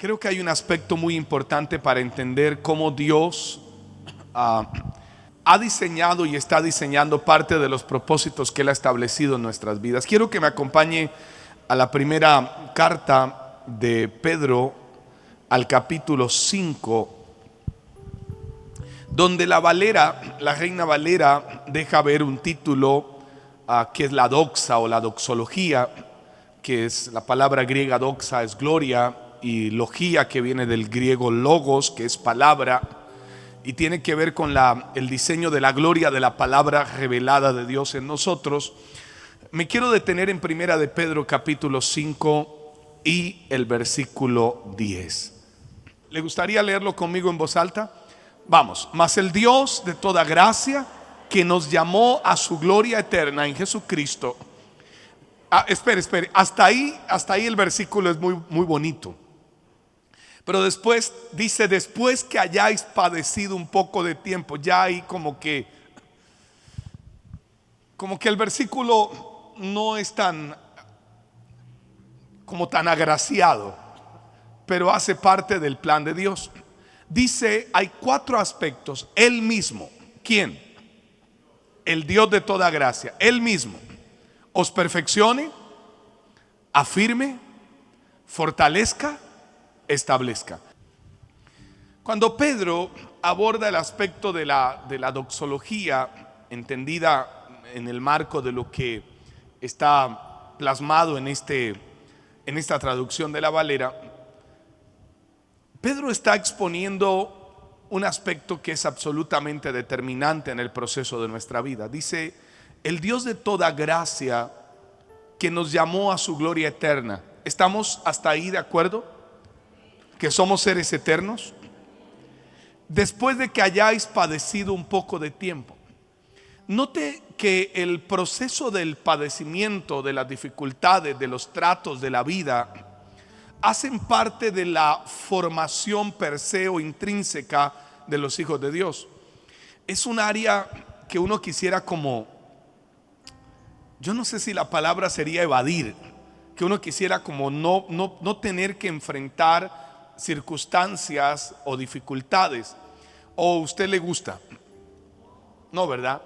Creo que hay un aspecto muy importante para entender cómo Dios ha diseñado y está diseñando parte de los propósitos que Él ha establecido en nuestras vidas. Quiero que me acompañe a la primera carta de Pedro, al capítulo 5, donde la Reina Valera deja ver un título que es la doxa o la doxología, que es la palabra griega doxa, es gloria, y logía, que viene del griego logos, que es palabra, y tiene que ver con el diseño de la gloria de la palabra revelada de Dios en nosotros. Me quiero detener en primera de Pedro capítulo 5 y el versículo 10. ¿Le gustaría leerlo conmigo en voz alta? Vamos. Mas el Dios de toda gracia, que nos llamó a su gloria eterna en Jesucristo. Espere, hasta ahí el versículo es muy bonito. Pero después dice: después que hayáis padecido un poco de tiempo. Ya ahí como que el versículo no es tan agraciado, pero hace parte del plan de Dios. Dice, hay 4 aspectos. Él mismo, ¿quién? El Dios de toda gracia, Él mismo os perfeccione, afirme, fortalezca, establezca. Cuando Pedro aborda el aspecto de la doxología, entendida en el marco de lo que está plasmado en esta traducción de la Valera, Pedro está exponiendo un aspecto que es absolutamente determinante en el proceso de nuestra vida. Dice: el Dios de toda gracia, que nos llamó a su gloria eterna. ¿Estamos hasta ahí de acuerdo? Que somos seres eternos. Después de que hayáis padecido un poco de tiempo. Note que el proceso del padecimiento, de las dificultades, de los tratos de la vida, hacen parte de la formación per se o intrínseca de los hijos de Dios. Es un área que uno quisiera yo no sé si la palabra sería evadir, que uno quisiera no tener que enfrentar circunstancias o dificultades. ¿O a usted le gusta? No, ¿verdad?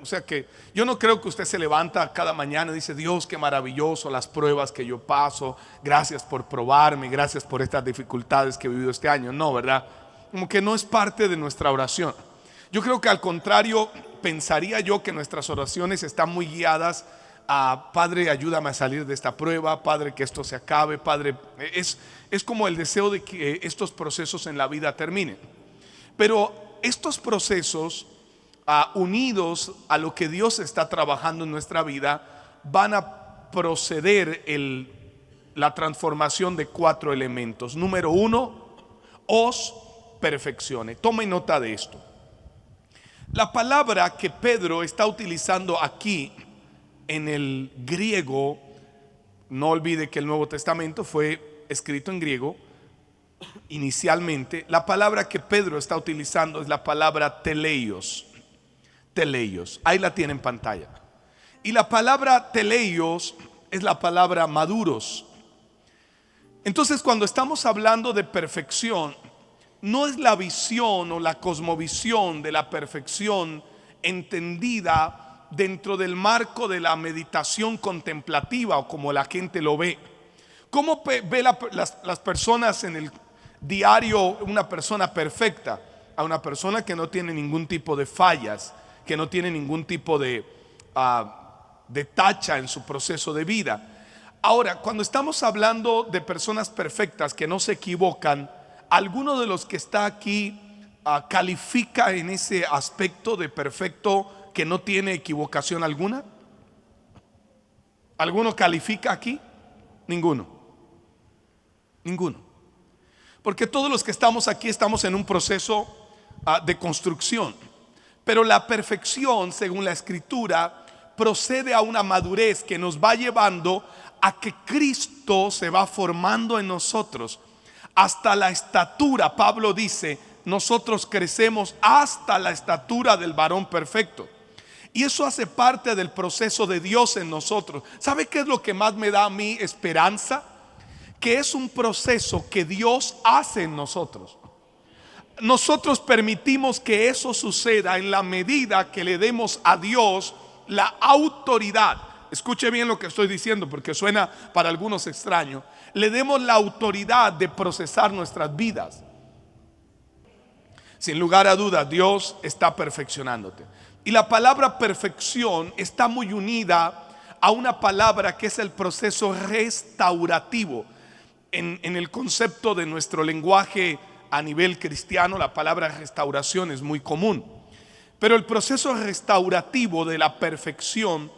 O sea que yo no creo que usted se levanta cada mañana y dice: Dios, qué maravilloso las pruebas que yo paso, gracias por probarme, gracias por estas dificultades que he vivido este año. No, ¿verdad? Como que no es parte de nuestra oración. Yo creo que al contrario, pensaría yo que nuestras oraciones están muy guiadas a: Padre, ayúdame a salir de esta prueba, Padre, que esto se acabe, Padre. Es como el deseo de que estos procesos en la vida terminen. Pero estos procesos, unidos a lo que Dios está trabajando en nuestra vida, van a proceder la transformación de 4 elementos. Número 1, os perfeccione. Tome nota de esto. La palabra que Pedro está utilizando aquí en el griego, no olvide que el Nuevo Testamento fue escrito en griego inicialmente. La palabra que Pedro está utilizando es la palabra teleios. Teleios, ahí la tiene en pantalla. Y la palabra teleios es la palabra maduros. Entonces, cuando estamos hablando de perfección, no es la visión o la cosmovisión de la perfección entendida dentro del marco de la meditación contemplativa o como la gente lo ve. ¿Cómo ve las personas en el diario una persona perfecta? A una persona que no tiene ningún tipo de fallas, que no tiene ningún tipo de tacha en su proceso de vida. Ahora, cuando estamos hablando de personas perfectas que no se equivocan, ¿alguno de los que está aquí califica en ese aspecto de perfecto que no tiene equivocación alguna? ¿Alguno califica aquí? Ninguno. Porque todos los que estamos aquí estamos en un proceso de construcción. Pero la perfección, según la Escritura, procede a una madurez que nos va llevando a que Cristo se va formando en nosotros hasta la estatura. Pablo dice: nosotros crecemos hasta la estatura del varón perfecto. Y eso hace parte del proceso de Dios en nosotros. ¿Sabe qué es lo que más me da a mí esperanza? que es un proceso que Dios hace en nosotros. Nosotros permitimos que eso suceda en la medida que le demos a Dios la autoridad. Escuche bien lo que estoy diciendo, porque suena para algunos extraño. Le demos la autoridad de procesar nuestras vidas. Sin lugar a dudas, Dios está perfeccionándote. Y la palabra perfección está muy unida a una palabra que es el proceso restaurativo. En el concepto de nuestro lenguaje a nivel cristiano, la palabra restauración es muy común. Pero el proceso restaurativo de la perfección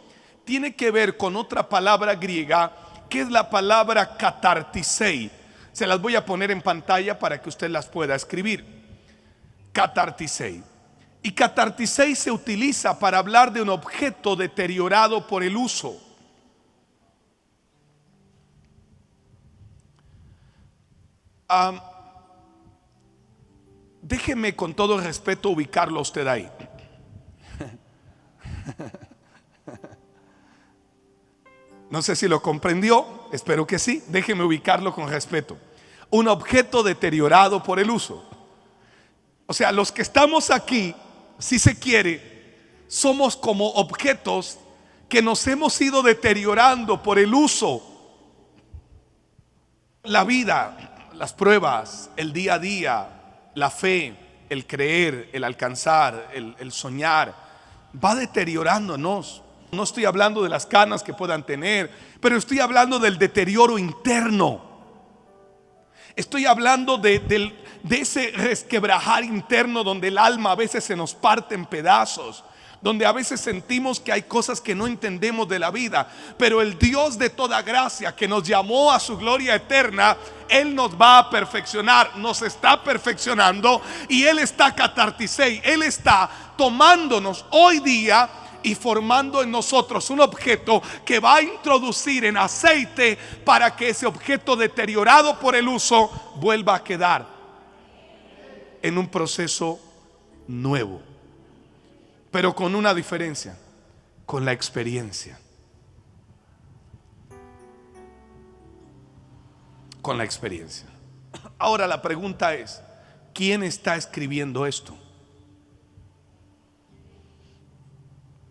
tiene que ver con otra palabra griega, que es la palabra katartisei. Se las voy a poner en pantalla para que usted las pueda escribir. Katartisei. Y katartisei se utiliza para hablar de un objeto deteriorado por el uso. Déjeme con todo respeto ubicarlo a usted ahí. No sé si lo comprendió, espero que sí. Déjeme ubicarlo con respeto. Un objeto deteriorado por el uso. O sea, los que estamos aquí, si se quiere, somos como objetos que nos hemos ido deteriorando por el uso. La vida, las pruebas, el día a día, la fe, el creer, el alcanzar, el soñar, va deteriorándonos. No estoy hablando de las canas que puedan tener, pero estoy hablando del deterioro interno. Estoy hablando de ese resquebrajar interno donde el alma a veces se nos parte en pedazos, donde a veces sentimos que hay cosas que no entendemos de la vida, pero el Dios de toda gracia que nos llamó a su gloria eterna, Él nos va a perfeccionar, nos está perfeccionando, y Él está katartisei, Él está tomándonos hoy día y formando en nosotros un objeto que va a introducir en aceite para que ese objeto deteriorado por el uso vuelva a quedar en un proceso nuevo, pero con una diferencia: con la experiencia. Con la experiencia. Ahora la pregunta es: ¿quién está escribiendo esto?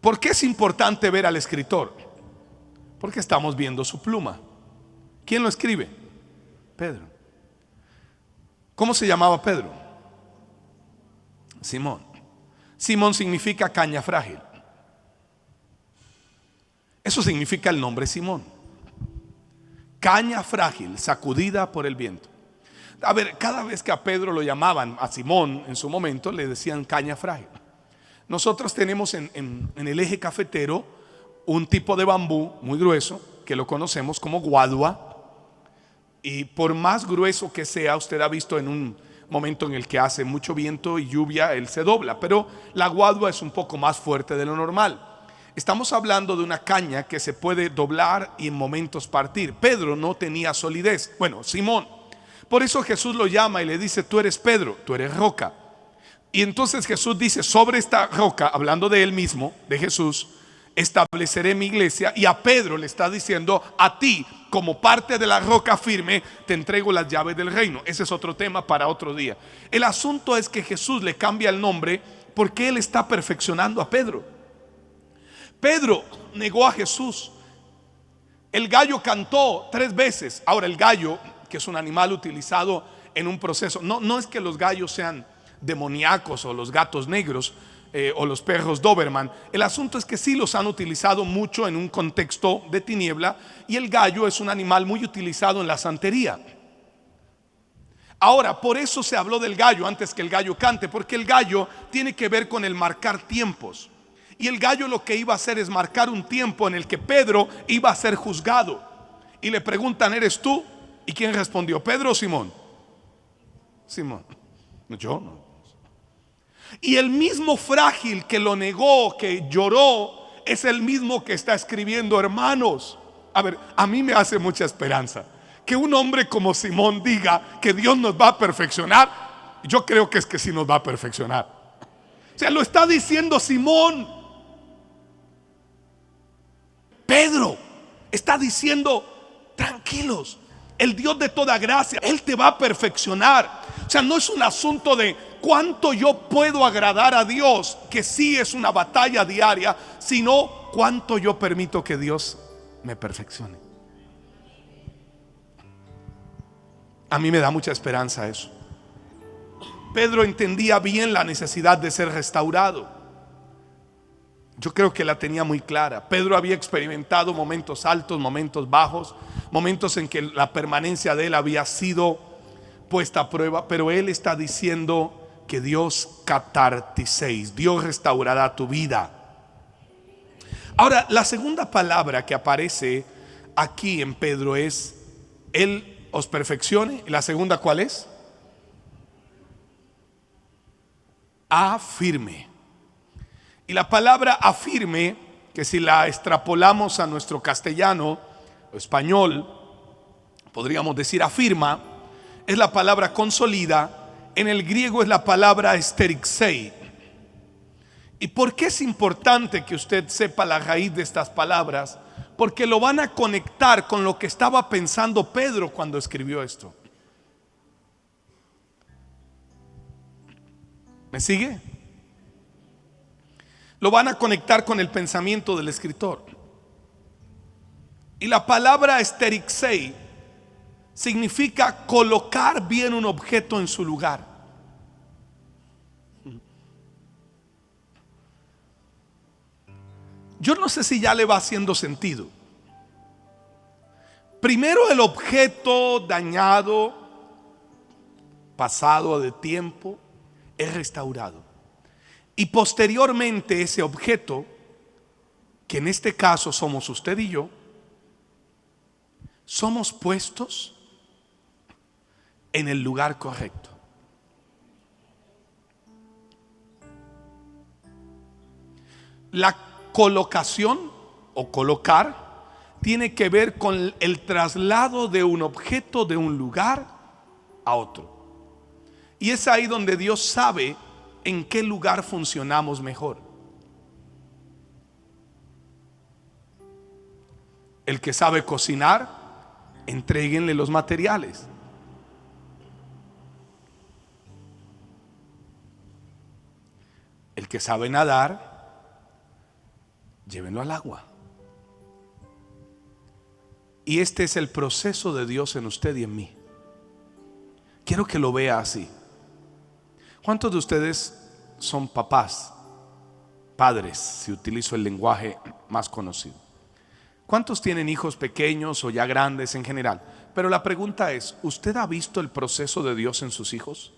¿Por qué es importante ver al escritor? Porque estamos viendo su pluma. ¿Quién lo escribe? Pedro. ¿Cómo se llamaba Pedro? Simón. Simón significa caña frágil. Eso significa el nombre Simón. Caña frágil, sacudida por el viento. A ver, cada vez que a Pedro lo llamaban, a Simón en su momento, le decían caña frágil. Nosotros tenemos en el eje cafetero un tipo de bambú muy grueso que lo conocemos como guadua, y por más grueso que sea, usted ha visto en un momento en el que hace mucho viento y lluvia, él se dobla, pero la guadua es un poco más fuerte de lo normal. Estamos hablando de una caña que se puede doblar y en momentos partir. Pedro no tenía solidez, bueno, Simón. Por eso Jesús lo llama y le dice: tú eres Pedro, tú eres roca. Y entonces Jesús dice: sobre esta roca, hablando de él mismo, de Jesús, estableceré mi iglesia. Y a Pedro le está diciendo: a ti, como parte de la roca firme, te entrego las llaves del reino. Ese es otro tema para otro día. El asunto es que Jesús le cambia el nombre porque él está perfeccionando a Pedro. Pedro negó a Jesús. El gallo cantó 3 veces. Ahora, el gallo, que es un animal utilizado en un proceso, no es que los gallos sean demoníacos o los gatos negros o los perros Doberman. El asunto es que sí los han utilizado mucho en un contexto de tiniebla, y el gallo es un animal muy utilizado en la santería. Ahora, por eso se habló del gallo antes que el gallo cante, porque el gallo tiene que ver con el marcar tiempos, y el gallo lo que iba a hacer es marcar un tiempo en el que Pedro iba a ser juzgado. Y le preguntan: ¿eres tú? ¿Y quién respondió? ¿Pedro o Simón? Simón. Yo no. Y el mismo frágil que lo negó, que lloró, es el mismo que está escribiendo. Hermanos, a ver, a mí me hace mucha esperanza que un hombre como Simón diga que Dios nos va a perfeccionar. Yo creo que es que sí nos va a perfeccionar. O sea, lo está diciendo Simón. Pedro está diciendo: tranquilos, El Dios de toda gracia, Él te va a perfeccionar. O sea, no es un asunto de cuánto yo puedo agradar a Dios, que sí es una batalla diaria, sino cuánto yo permito que Dios me perfeccione. A mí me da mucha esperanza eso. Pedro entendía bien la necesidad de ser restaurado. Yo creo que la tenía muy clara. Pedro había experimentado momentos altos, momentos bajos, momentos en que la permanencia de él había sido puesta a prueba, pero él está diciendo que Dios catartiseis, Dios restaurará tu vida. Ahora, la segunda palabra que aparece aquí en Pedro es: Él os perfeccione. ¿Y la segunda cuál es? Afirme. Y la palabra afirme, que si la extrapolamos a nuestro castellano o español, podríamos decir afirma, es la palabra consolida. En el griego es la palabra esterixei. ¿Y por qué es importante que usted sepa la raíz de estas palabras? Porque lo van a conectar con lo que estaba pensando Pedro cuando escribió esto. ¿Me sigue? Lo van a conectar con el pensamiento del escritor. Y la palabra esterixei significa colocar bien un objeto en su lugar. Yo no sé si ya le va haciendo sentido. Primero, el objeto dañado, pasado de tiempo, es restaurado. Y posteriormente ese objeto, que en este caso somos usted y yo, somos puestos en el lugar correcto. La colocación o colocar tiene que ver con el traslado de un objeto de un lugar a otro. Y es ahí donde Dios sabe en qué lugar funcionamos mejor. El que sabe cocinar, entréguenle los materiales. El que sabe nadar, llévenlo al agua. Y este es el proceso de Dios en usted y en mí. Quiero que lo vea así. ¿Cuántos de ustedes son papás, padres, si utilizo el lenguaje más conocido? ¿Cuántos tienen hijos pequeños o ya grandes en general? Pero la pregunta es, ¿usted ha visto el proceso de Dios en sus hijos?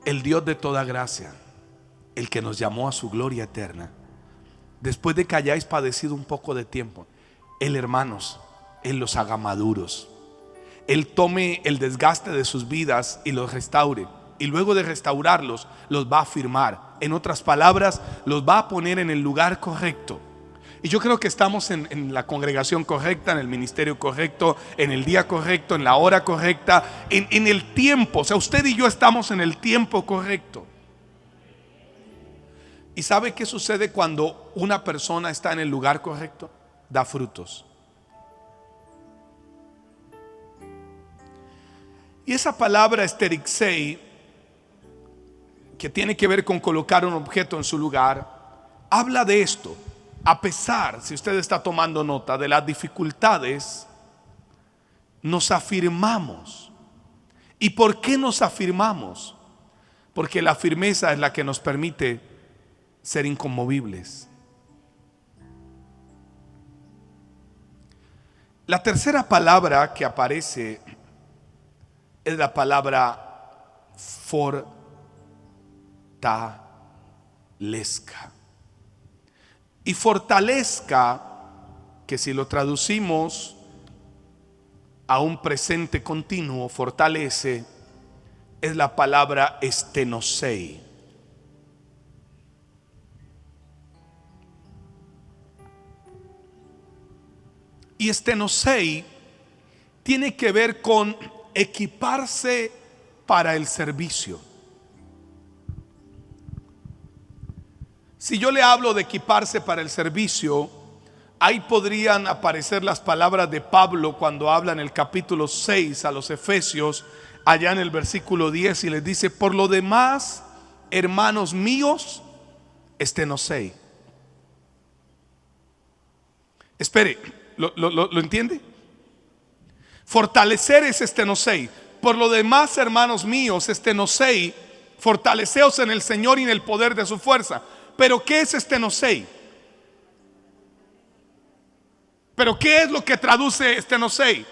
El Dios de toda gracia, el que nos llamó a su gloria eterna, después de que hayáis padecido un poco de tiempo, Él, hermanos, Él los haga maduros. Él tome el desgaste de sus vidas y los restaure. Y luego de restaurarlos, los va a afirmar. En otras palabras, los va a poner en el lugar correcto. Y yo creo que estamos en la congregación correcta, en el ministerio correcto, en el día correcto, en la hora correcta, en el tiempo. O sea, usted y yo estamos en el tiempo correcto. ¿Y sabe qué sucede cuando una persona está en el lugar correcto? Da frutos. Y esa palabra esterixei, que tiene que ver con colocar un objeto en su lugar, habla de esto. A pesar, si usted está tomando nota, de las dificultades, nos afirmamos. ¿Y por qué nos afirmamos? Porque la firmeza es la que nos permite ser inconmovibles. La tercera palabra que aparece es la palabra fortalezca. Y fortalezca, que si lo traducimos a un presente continuo, fortalece, es la palabra estenosei. Y estenosei tiene que ver con equiparse para el servicio. Si yo le hablo de equiparse para el servicio, Ahí podrían aparecer las palabras de Pablo cuando habla en el capítulo 6 a los Efesios, allá en el versículo 10, y les dice: por lo demás, hermanos míos, estenocei. Espere, ¿lo entiende? Fortalecer es estenocei. Por lo demás, hermanos míos, estenocei, fortaleceos en el Señor y en el poder de su fuerza. Pero ¿qué es estenocei? Pero ¿qué es lo que traduce estenocei?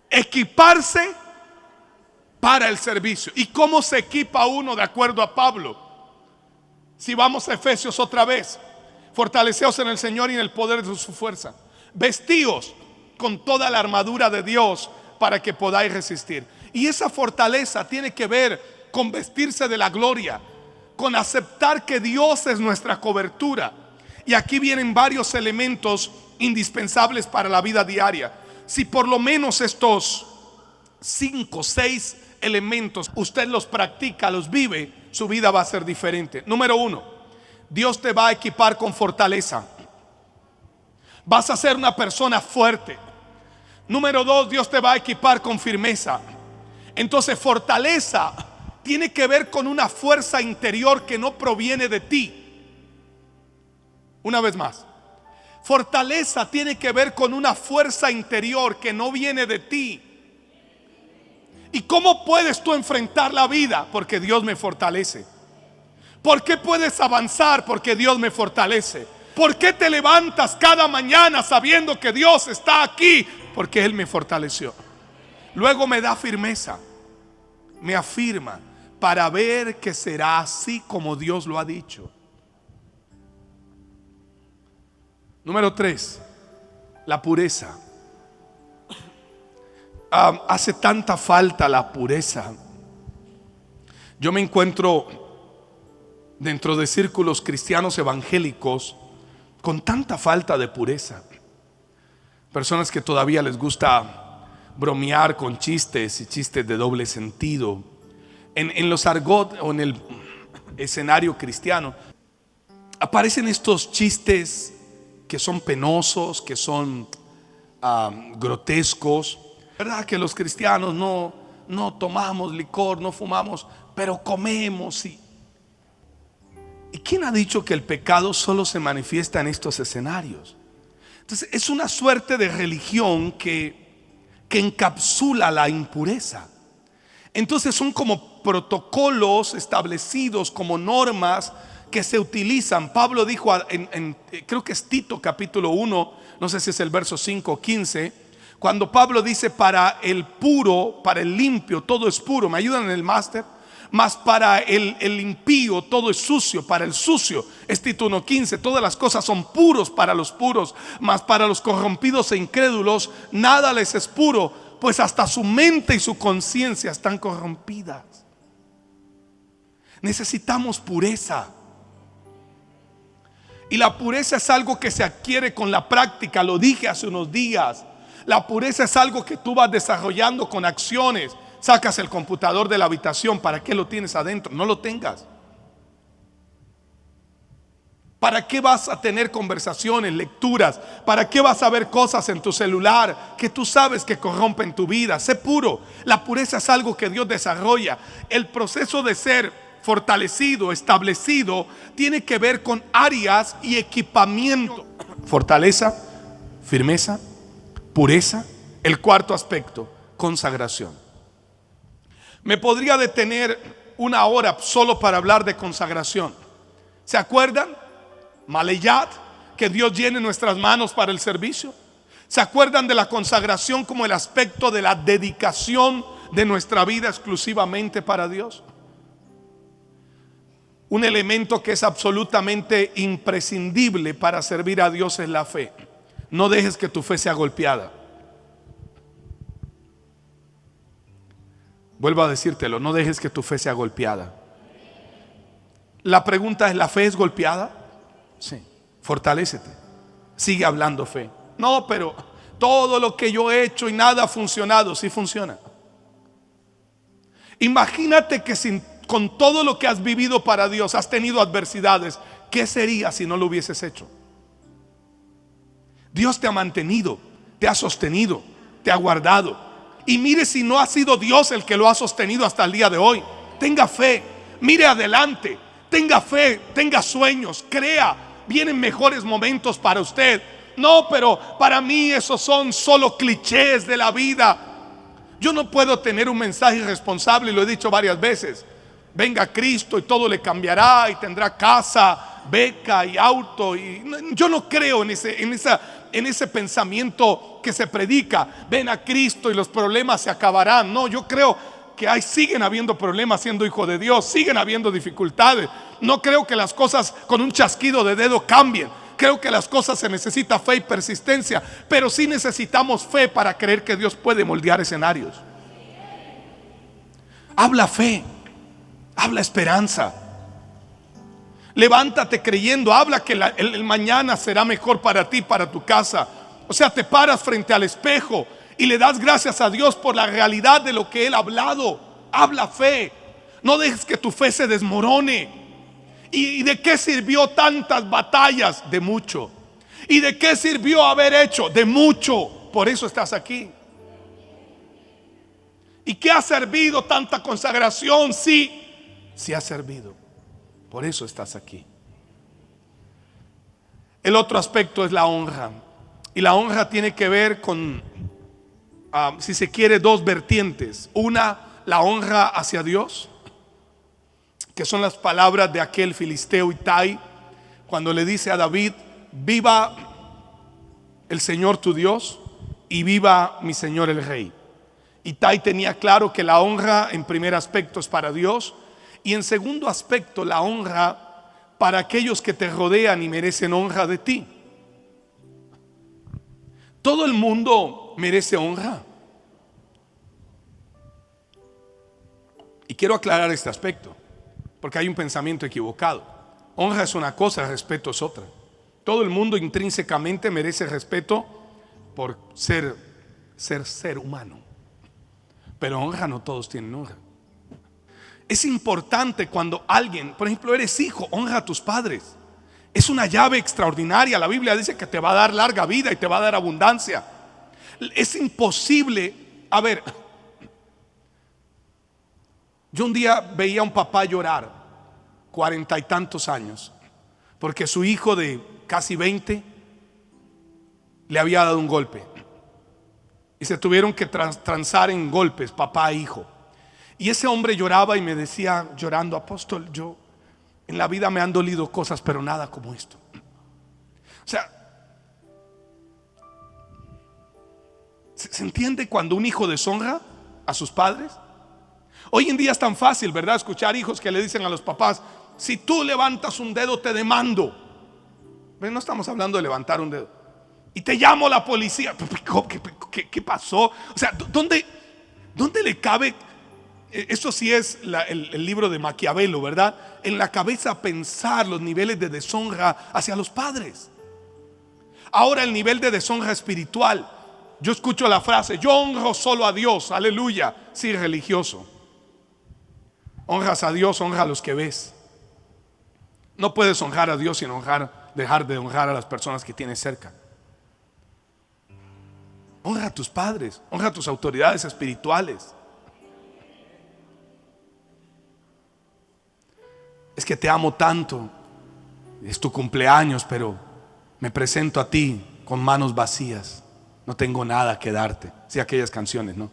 Equiparse para el servicio. ¿Y cómo se equipa uno de acuerdo a Pablo? Si vamos a Efesios otra vez: fortaleceos en el Señor y en el poder de su fuerza. Vestíos con toda la armadura de Dios para que podáis resistir. Y esa fortaleza tiene que ver con vestirse de la gloria, con aceptar que Dios es nuestra cobertura. Y aquí vienen varios elementos indispensables para la vida diaria. Si por lo menos estos 5, 6 elementos usted los practica, los vive, su vida va a ser diferente. Número 1, Dios te va a equipar con fortaleza. Vas a ser una persona fuerte. Número 2, Dios te va a equipar con firmeza. Entonces, fortaleza tiene que ver con una fuerza interior que no proviene de ti. Una vez más, fortaleza tiene que ver con una fuerza interior que no viene de ti. ¿Y cómo puedes tú enfrentar la vida? Porque Dios me fortalece. ¿Por qué puedes avanzar? Porque Dios me fortalece. ¿Por qué te levantas cada mañana sabiendo que Dios está aquí? Porque Él me fortaleció. Luego me da firmeza, me afirma para ver que será así como Dios lo ha dicho. Número 3, la pureza. Hace tanta falta la pureza. Yo me encuentro dentro de círculos cristianos evangélicos con tanta falta de pureza. Personas que todavía les gusta bromear con chistes y chistes de doble sentido. En los argot o en el escenario cristiano aparecen estos chistes que son penosos, que son grotescos. ¿Verdad que los cristianos no tomamos licor, no fumamos, pero comemos? ¿Y quién ha dicho que el pecado solo se manifiesta en estos escenarios? Entonces es una suerte de religión que encapsula la impureza. Entonces son como protocolos establecidos, como normas que se utilizan. Pablo dijo creo que es Tito capítulo 1, no sé si es el verso 5 o 15, cuando Pablo dice: para el puro, para el limpio, todo es puro. ¿Me ayudan en el máster? Mas para el impío todo es sucio. Para el sucio es Tito 1:15. Todas las cosas son puros para los puros, mas para los corrompidos e incrédulos nada les es puro, pues hasta su mente y su conciencia están corrompidas. Necesitamos pureza. Y la pureza es algo que se adquiere con la práctica. Lo dije hace unos días. La pureza es algo que tú vas desarrollando con acciones. Sacas el computador de la habitación. ¿Para qué lo tienes adentro? No lo tengas. ¿Para qué vas a tener conversaciones, lecturas? ¿Para qué vas a ver cosas en tu celular que tú sabes que corrompen tu vida? Sé puro. La pureza es algo que Dios desarrolla. El proceso de ser fortalecido, establecido, tiene que ver con áreas y equipamiento. Fortaleza, firmeza, pureza. El cuarto aspecto, consagración. Me podría detener una hora solo para hablar de consagración. ¿Se acuerdan? Maleyat, que Dios llene nuestras manos para el servicio. ¿Se acuerdan de la consagración como el aspecto de la dedicación de nuestra vida exclusivamente para Dios? Un elemento que es absolutamente imprescindible para servir a Dios es la fe. No dejes que tu fe sea golpeada. Vuelvo a decírtelo, no dejes que tu fe sea golpeada. La pregunta es: ¿la fe es golpeada? Sí. Fortalécete. Sigue hablando fe. No, pero todo lo que yo he hecho y nada ha funcionado. Sí funciona. Imagínate que con todo lo que has vivido para Dios has tenido adversidades. ¿Qué sería si no lo hubieses hecho? Dios te ha mantenido, te ha sostenido, te ha guardado. Y mire si no ha sido Dios el que lo ha sostenido hasta el día de hoy. Tenga fe, mire adelante, tenga fe, tenga sueños, crea, vienen mejores momentos para usted. No, pero para mí esos son solo clichés de la vida. Yo no puedo tener un mensaje irresponsable, y lo he dicho varias veces. Venga Cristo y todo le cambiará y tendrá casa, beca y auto. Yo no creo en ese pensamiento que se predica. Ven a Cristo y los problemas se acabarán. No, yo creo que siguen habiendo problemas siendo hijo de Dios, siguen habiendo dificultades. No creo que las cosas con un chasquido de dedo cambien. Creo que las cosas se necesita fe y persistencia, pero sí necesitamos fe para creer que Dios puede moldear escenarios. Habla fe, habla esperanza. Levántate creyendo, habla que el mañana será mejor para ti, para tu casa. O sea, te paras frente al espejo y le das gracias a Dios por la realidad de lo que Él ha hablado. Habla fe, no dejes que tu fe se desmorone. ¿Y de qué sirvió tantas batallas? De mucho. ¿Y de qué sirvió haber hecho? De mucho. Por eso estás aquí. ¿Y qué ha servido tanta consagración? Sí ha servido. Por eso estás aquí. El otro aspecto es la honra. Y la honra tiene que ver con, si se quiere, dos vertientes. Una, la honra hacia Dios, que son las palabras de aquel filisteo Ittai, cuando le dice a David: viva el Señor tu Dios y viva mi Señor el Rey. Ittai tenía claro que la honra en primer aspecto es para Dios, y en segundo aspecto la honra para aquellos que te rodean y merecen honra de ti. Todo el mundo merece honra. Y quiero aclarar este aspecto, porque hay un pensamiento equivocado. Honra es una cosa, respeto es otra. Todo el mundo intrínsecamente merece respeto por ser humano, pero honra no todos tienen honra. Es importante cuando alguien, por ejemplo, eres hijo, honra a tus padres. Es una llave extraordinaria. La Biblia dice que te va a dar larga vida y te va a dar abundancia. Es imposible. A ver, yo un día veía a un papá llorar, 40 y tantos años, porque su hijo de casi 20 le había dado un golpe y se tuvieron que transar en golpes, papá e hijo. Y ese hombre lloraba y me decía llorando: apóstol, yo en la vida me han dolido cosas, pero nada como esto. O sea, ¿se entiende cuando un hijo deshonra a sus padres? Hoy en día es tan fácil, ¿verdad?, escuchar hijos que le dicen a los papás: si tú levantas un dedo te demando. Pero no estamos hablando de levantar un dedo. Y te llamo a la policía. ¿Qué pasó? O sea, ¿dónde le cabe? Eso sí es el libro de Maquiavelo, ¿verdad? En la cabeza pensar los niveles de deshonra hacia los padres. Ahora el nivel de deshonra espiritual. Yo escucho la frase: yo honro solo a Dios, aleluya. Sí, religioso. Honras a Dios, honra a los que ves. No puedes honrar a Dios sin dejar de honrar a las personas que tienes cerca. Honra a tus padres, honra a tus autoridades espirituales. Es que te amo tanto, es tu cumpleaños, pero me presento a ti con manos vacías, no tengo nada que darte. Sí, aquellas canciones, ¿no?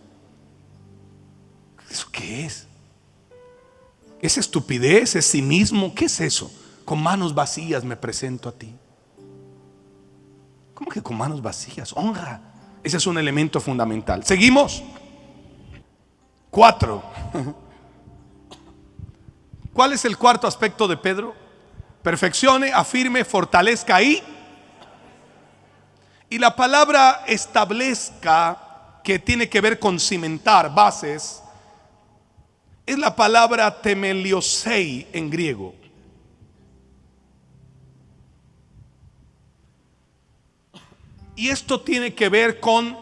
¿Eso qué es? ¿Es estupidez? ¿Es cinismo? ¿Qué es eso? Con manos vacías me presento a ti. ¿Cómo que con manos vacías? Honra. Ese es un elemento fundamental. Seguimos. 4. ¿Cuál es el cuarto aspecto de Pedro? Perfeccione, afirme, fortalezca y la palabra establezca, que tiene que ver con cimentar bases, es la palabra temeliosei en griego. Y esto tiene que ver con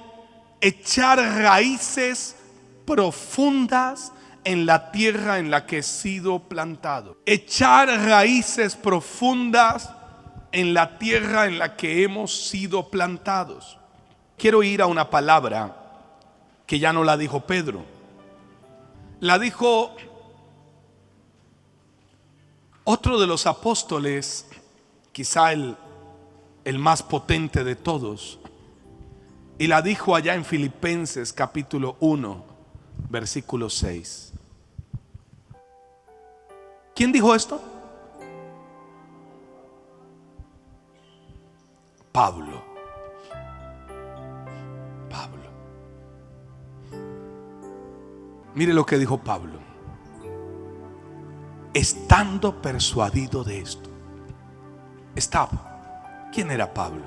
echar raíces profundas en la tierra en la que he sido plantado. Echar raíces profundas en la tierra en la que hemos sido plantados. Quiero ir a una palabra que ya no la dijo Pedro, la dijo otro de los apóstoles, quizá el más potente de todos, y la dijo allá en Filipenses capítulo 1, versículo 6. ¿Quién dijo esto? Pablo. Mire lo que dijo Pablo: estando persuadido de esto. Estaba. ¿Quién era Pablo?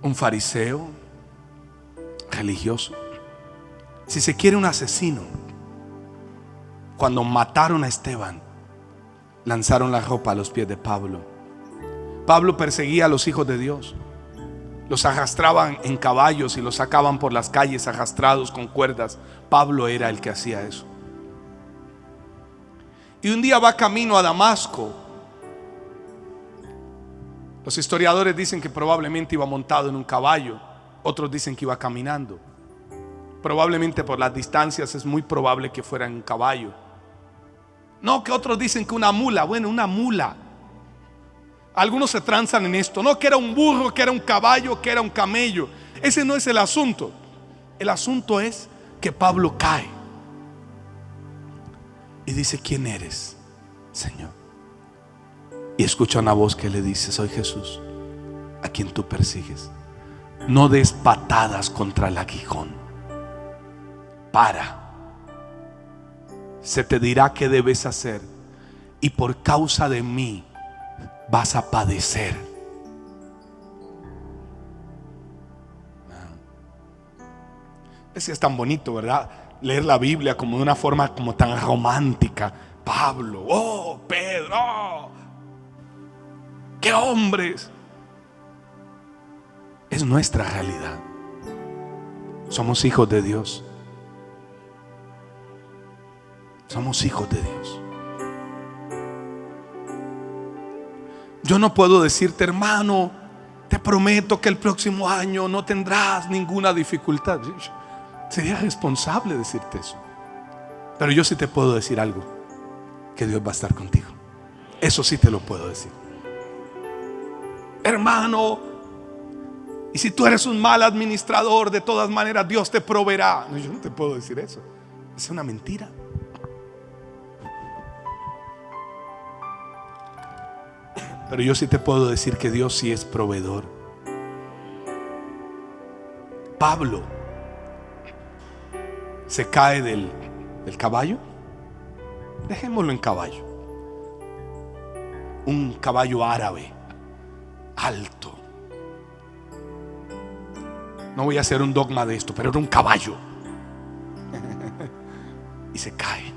Un fariseo religioso, si se quiere un asesino. Cuando mataron a Esteban, lanzaron la ropa a los pies de Pablo. Pablo perseguía a los hijos de Dios, los arrastraban en caballos y los sacaban por las calles arrastrados con cuerdas. Pablo era el que hacía eso. Y un día va camino a Damasco. Los historiadores dicen que probablemente iba montado en un caballo, otros dicen que iba caminando. Probablemente por las distancias es muy probable que fuera en un caballo. No, que otros dicen que una mula. Bueno, una mula. Algunos se transan en esto. No, que era un burro, que era un caballo, que era un camello. Ese no es el asunto. El asunto es que Pablo cae y dice: ¿quién eres, Señor? Y escucha una voz que le dice: soy Jesús, a quien tú persigues. No des patadas contra el aguijón. Para. Se te dirá qué debes hacer, y por causa de mí vas a padecer. Es tan bonito, ¿verdad? Leer la Biblia como de una forma como tan romántica. Pablo, oh, Pedro, oh, qué hombres. Es nuestra realidad. Somos hijos de Dios. Somos hijos de Dios. Yo no puedo decirte: hermano, te prometo que el próximo año no tendrás ninguna dificultad. Sería responsable decirte eso. Pero yo sí te puedo decir algo: que Dios va a estar contigo. Eso sí te lo puedo decir. Hermano, y si tú eres un mal administrador, de todas maneras Dios te proveerá. No, yo no te puedo decir eso. Es una mentira. Pero yo sí te puedo decir que Dios sí es proveedor. Pablo se cae del caballo. Dejémoslo en caballo. Un caballo árabe, alto. No voy a hacer un dogma de esto, pero era un caballo. Y se cae.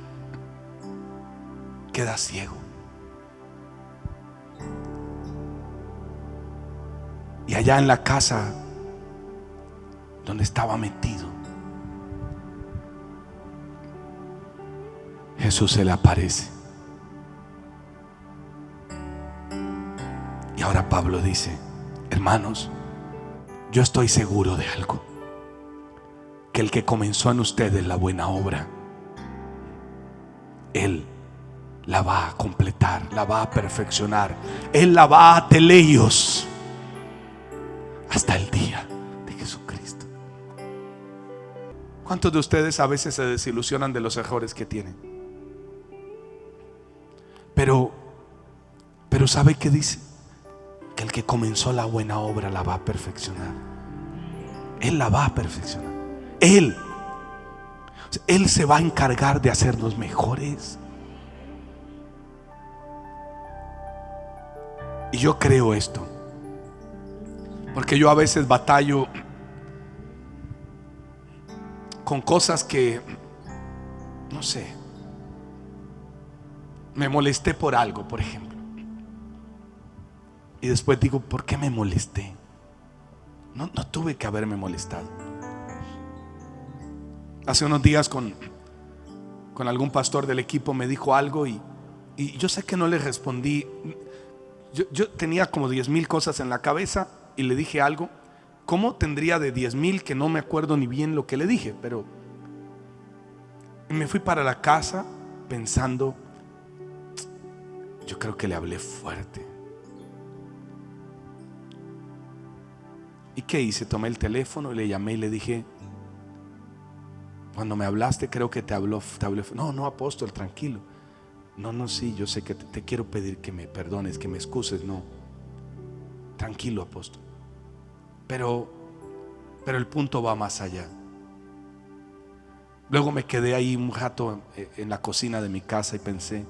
Queda ciego. Y allá en la casa donde estaba metido, Jesús se le aparece. Y ahora Pablo dice: hermanos, yo estoy seguro de algo, que el que comenzó en ustedes la buena obra, Él la va a completar, la va a perfeccionar. Él la va a teleios hasta el día de Jesucristo. ¿Cuántos de ustedes a veces se desilusionan de los errores que tienen? Pero ¿sabe qué dice? Que el que comenzó la buena obra la va a perfeccionar. Él la va a perfeccionar. Él se va a encargar de hacernos mejores. Y yo creo esto, porque yo a veces batallo con cosas que, no sé, me molesté por algo, por ejemplo, y después digo: ¿por qué me molesté? No tuve que haberme molestado. Hace unos días con algún pastor del equipo me dijo algo y Y yo sé que no le respondí. Yo tenía como 10,000 cosas en la cabeza y le dije algo. ¿Cómo tendría de 10,000 que no me acuerdo ni bien lo que le dije? Pero me fui para la casa pensando, yo creo que le hablé fuerte. ¿Y qué hice? Tomé el teléfono y le llamé y le dije, cuando me hablaste creo que te hablé. No, apóstol, tranquilo. No, sí, yo sé que te quiero pedir que me perdones, que me excuses. No, tranquilo, apóstol. Pero el punto va más allá. Luego me quedé ahí un rato en la cocina de mi casa y pensé,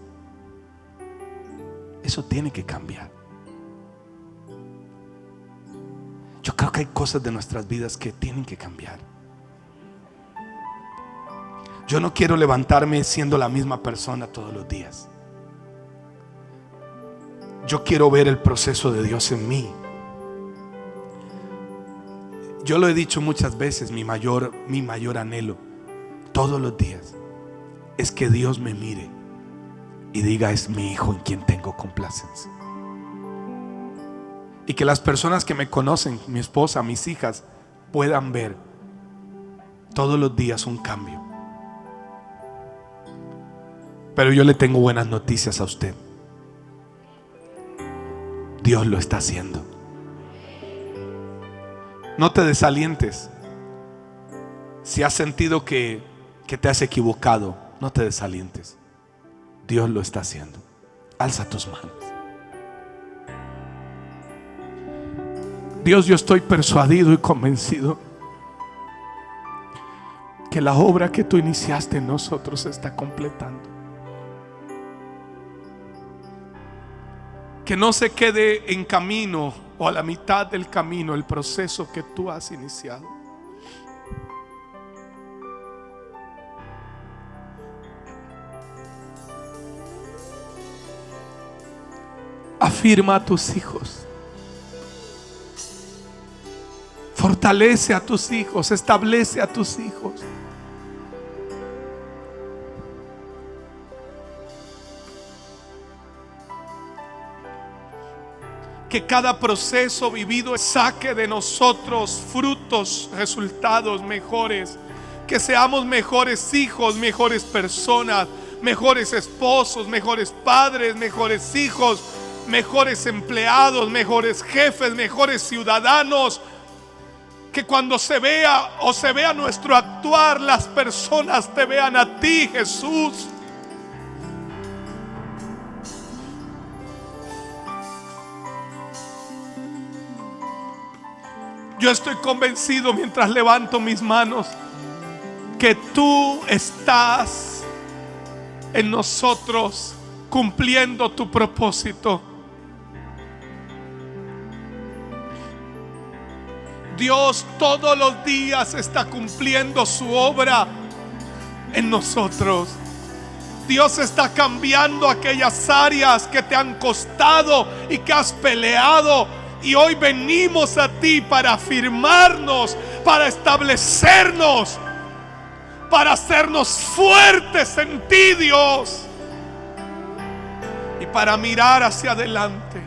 eso tiene que cambiar. Yo creo que hay cosas de nuestras vidas que tienen que cambiar. Yo no quiero levantarme siendo la misma persona todos los días. Yo quiero ver el proceso de Dios en mí. Yo lo he dicho muchas veces, mi mayor anhelo todos los días es que Dios me mire y diga, es mi hijo en quien tengo complacencia. Y que las personas que me conocen, mi esposa, mis hijas, puedan ver todos los días un cambio. Pero yo le tengo buenas noticias a usted. Dios lo está haciendo. No te desalientes. Si has sentido que te has equivocado, no te desalientes. Dios lo está haciendo. Alza tus manos. Dios, yo estoy persuadido y convencido que la obra que tú iniciaste en nosotros se está completando. Que no se quede en camino o a la mitad del camino el proceso que tú has iniciado. Afirma a tus hijos. Fortalece a tus hijos, establece a tus hijos. Que cada proceso vivido saque de nosotros frutos, resultados mejores. Que seamos mejores hijos, mejores personas, mejores esposos, mejores padres, mejores hijos, mejores empleados, mejores jefes, mejores ciudadanos. Que cuando se vea nuestro actuar, las personas te vean a ti, Jesús. Yo estoy convencido mientras levanto mis manos que tú estás en nosotros cumpliendo tu propósito. Dios todos los días está cumpliendo su obra en nosotros. Dios está cambiando aquellas áreas que te han costado y que has peleado. Y hoy venimos a ti para afirmarnos, para establecernos, para hacernos fuertes en ti, Dios. Y para mirar hacia adelante,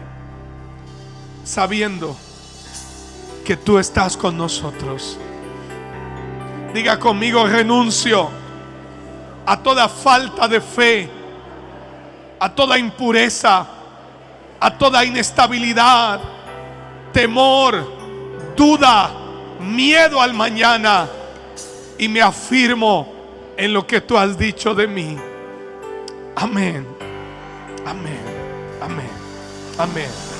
sabiendo que tú estás con nosotros. Diga conmigo: renuncio a toda falta de fe, a toda impureza, a toda inestabilidad, temor, duda, miedo al mañana, y me afirmo en lo que tú has dicho de mí. Amén. Amén. Amén. Amén.